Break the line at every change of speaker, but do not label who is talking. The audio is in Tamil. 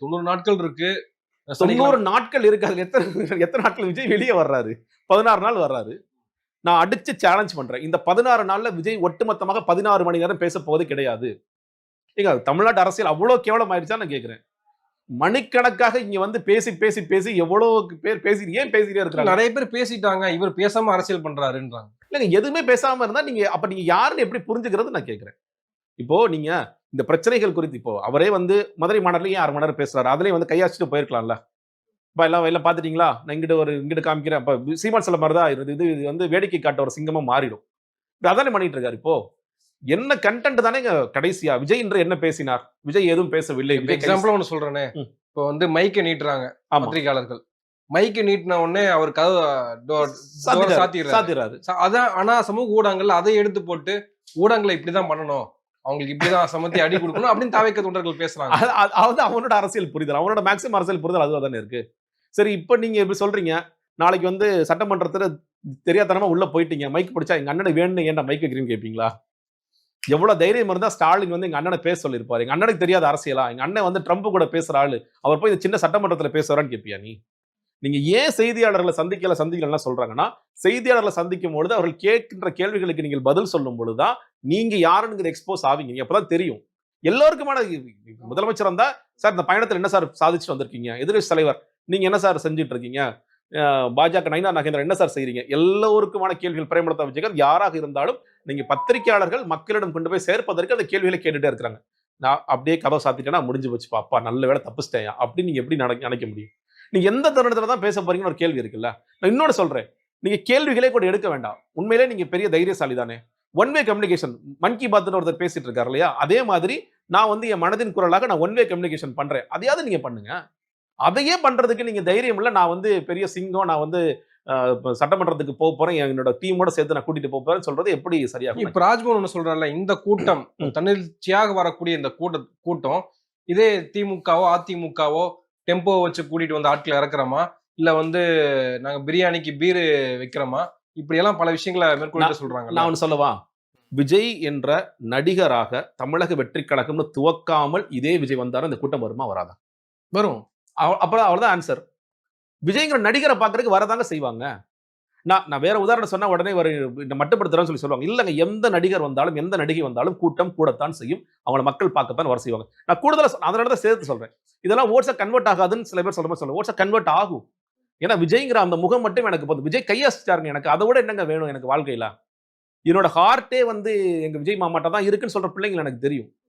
90 நாட்கள் இருக்கு.
90 நாட்கள் இருக்கு. அதுல எத்தனை நாட்கள் விஜய் வெளியே வர்றாரு? 16 நாள் வர்றாரு. நான் அடிச்சு சேலஞ்ச் பண்றேன். இந்த 16 நாள்ல விஜய் ஒட்டுமொத்தமாக 16 மணி நேரம் பேச போவது கிடையாது. ஏங்க தமிழ்நாட்டு அரசியல் அவ்வளவு கேவலம் ஆயிடுச்சா நான் கேட்கிறேன். மணிக்கணக்காக இங்க வந்து பேசி பேசி பேசி எவ்வளவு பேர் ஏன் பேசிட்டே இருக்காங்க?
நிறைய பேர் பேசிட்டாங்க. இவர் பேசாம அரசியல் பண்றாருன்றாங்க.
இல்லங்க எதுவுமே பேசாம இருந்தா நீங்க யாருன்னு எப்படி புரிஞ்சுக்கிறது நான் கேட்கிறேன். இப்போ நீங்க இந்த பிரச்சனைகள் குறித்து இப்போ அவரே வந்து மதுரை மாநாட்டிலேயே 6 மணி நேரம் பேசுறாரு. அதுலயும் வந்து கையாச்சிட்டு போயிருக்கலாம்ல. இப்ப எல்லாம் பாத்துட்டீங்களா? நான் இங்கிட்டு காமிக்கிறேன். அப்ப சீமான் சொல்ல மாதிரி தான் இது வந்து வேடிக்கை காட்ட ஒரு சிங்கமா மாறிடும். அதானே பண்ணிட்டு இருக்காரு இப்போ. என்ன கண்டென்ட் தானே கடைசியா விஜய் என்று என்ன பேசினார்? விஜய் எதுவும் பேசவில்லை.
எக்ஸாம்பிள் ஒன்னு சொல்றேனே. இப்போ வந்து மைக்க நீட்டுறாங்க பத்திரிகையாளர்கள். மைக்க நீட்டின உடனே அவர் கதவு சாத்திடுறாரு. அதான் ஆனா சமூக ஊடகங்கள் அதை எடுத்து போட்டு ஊடகங்களை இப்படிதான் பண்ணணும், அவங்களுக்கு இப்படிதான் சமத்தி அடி கொடுக்கணும் அப்படின்னு தாவேக்க தொண்டர்கள் பேசுறாங்க.
அதாவது அவனோட அரசியல் புரிதல், அவனோட மேக்ஸிமம் அரசியல் புரிதல் அதுவா தானே இருக்கு. சரி இப்ப நீங்க எப்படி சொல்றீங்க? நாளைக்கு வந்து சட்டமன்றத்துல தெரியாதனமா உள்ள போயிட்டீங்க, மைக் பிடிச்சா எங்க அண்ணனை வேணும் ஏன்டா மைக் வைக்கிறீன்னு கேட்பீங்களா? எவ்வளவு தைரியம் இருந்தா ஸ்டாலின் வந்து எங்க அண்ணனை பேச சொல்லியிருப்பாரு. எங்க அண்ணனுக்கு தெரியாத அரசியலா? எங்க அண்ணன் வந்து ட்ரம்ப் கூட பேசுற ஆளு, அவர் போய் இந்த சின்ன சட்டமன்றத்துல பேசுறான்னு கேட்பியா நீ? நீங்க ஏன் செய்தியாளர்களை சந்திக்கலாம் சொல்றாங்கன்னா, செய்தியாளர்களை சந்திக்கும் பொழுது அவர்கள் கேட்கின்ற கேள்விகளுக்கு நீங்கள் பதில் சொல்லும் பொழுதுதான் நீங்க யாருன்னு எக்ஸ்போஸ் ஆவீங்க. அப்பதான் தெரியும் எல்லோருக்குமான. முதலமைச்சர் வந்தா சார் இந்த பயணத்தில் என்ன சார் சாதிச்சுட்டு வந்திருக்கீங்க? எதிர்கட்சி தலைவர் நீங்க என்ன சார் செஞ்சுட்டு இருக்கீங்க? பாஜக நயினா நாகேந்திரன் என்ன சார் செய்றீங்க? எல்லோருக்குமான கேள்விகள் பிரேமலதா விஜயகாந்த் யாராக இருந்தாலும் நீங்க பத்திரிகையாளர்கள் மக்களிடம் கொண்டு போய் சேர்ப்பதற்கு அந்த கேள்விகளை கேட்டுட்டே இருக்கிறாங்க. நான் அப்படியே கதவை சாத்திட்டேன்னா முடிஞ்சு போச்சு பாப்பா, நல்ல வேலை தப்பிச்சிட்டேன் அப்படின்னு நீங்க எப்படி நினைக்க முடியும்? நீங்க எந்த தருணத்துல தான் பேச போறீங்கன்னு ஒரு கேள்வி இருக்குல்ல. நான் இன்னொரு சொல்றேன், நீங்க கேள்விகளே கூட எடுக்க வேண்டாம். உண்மையிலே நீங்க பெரிய தைரியசாலி தானே. ஒன் வே கம்யூனிகேஷன் மன் கி பாத்னு ஒருத்தர் பேசிட்டு இருக்காரு இல்லையா, அதே மாதிரி நான் வந்து என் மனதின் குரலாக நான் ஒன் வே கம்யூனிகேஷன் பண்றேன். அதையாவது நீங்க பண்ணுங்க. அதையே பண்றதுக்கு நீங்க தைரியம் இல்ல. நான் வந்து பெரிய சிங்கம், நான் வந்து சட்டமன்றத்துக்கு போக போறேன், என்னோட டீமோட சேர்த்து நான் கூட்டிட்டு போக போறேன்னு சொல்றது எப்படி சரியா?
இப்ப ராஜ்மோகன் ஒண்ணு சொல்றாருல, இந்த கூட்டம் தன்னிச்சையாக வரக்கூடிய இந்த கூட்டம் இதே திமுகவோ அதிமுகவோ டெம்போ வச்சு கூட்டிட்டு வந்து ஆட்களை இறக்குறோமா, இல்ல வந்து நாங்க பிரியாணிக்கு பீரு வைக்கிறோமா, இப்படி எல்லாம் பல விஷயங்களை மேற்கொண்டு சொல்றாங்க.
நான் ஒன்னு சொல்லவா? விஜய் என்ற நடிகராக தமிழக வெற்றி கழகம்னு துவக்காமல் இதே விஜய் வந்தாரு, இந்த கூட்டம் வருமா வராதா?
வரும்.
அப்புறம் அவ்வளவுதான் ஆன்சர். விஜய்ங்கிற நடிகரை பாக்குறதுக்கு வரதாங்க செய்வாங்க. நான் வேற உதாரணம் சொன்னா உடனே மட்டுப்படுத்துறேன்னு சொல்லுவாங்க. இல்லங்க, எந்த நடிகர் வந்தாலும் எந்த நடிகை வந்தாலும் கூட்டம் கூடத்தான் செய்யும். அவங்கள மக்கள் பார்க்கத்தான் வர செய்வாங்க. நான் கூடுதலா அதனாலதான் சேர்த்து சொல்றேன். இதெல்லாம் ஓட்ஸா கன்வெர்ட் ஆகாதுன்னு சில பேர் சொல்ல ஓட்ஸா கன்வெர்ட் ஆகும். ஏன்னா விஜய்ங்கிற அந்த முகம் மட்டும் எனக்கு போதும். விஜய் கையசிச்சாருங்க, எனக்கு அதை விட என்னங்க வேணும் எனக்கு வாழ்க்கையில? என்னோட ஹார்ட்டே வந்து எங்க விஜய் மாமாட்ட தான் இருக்குன்னு சொல்ற பிள்ளைங்க எனக்கு தெரியும்.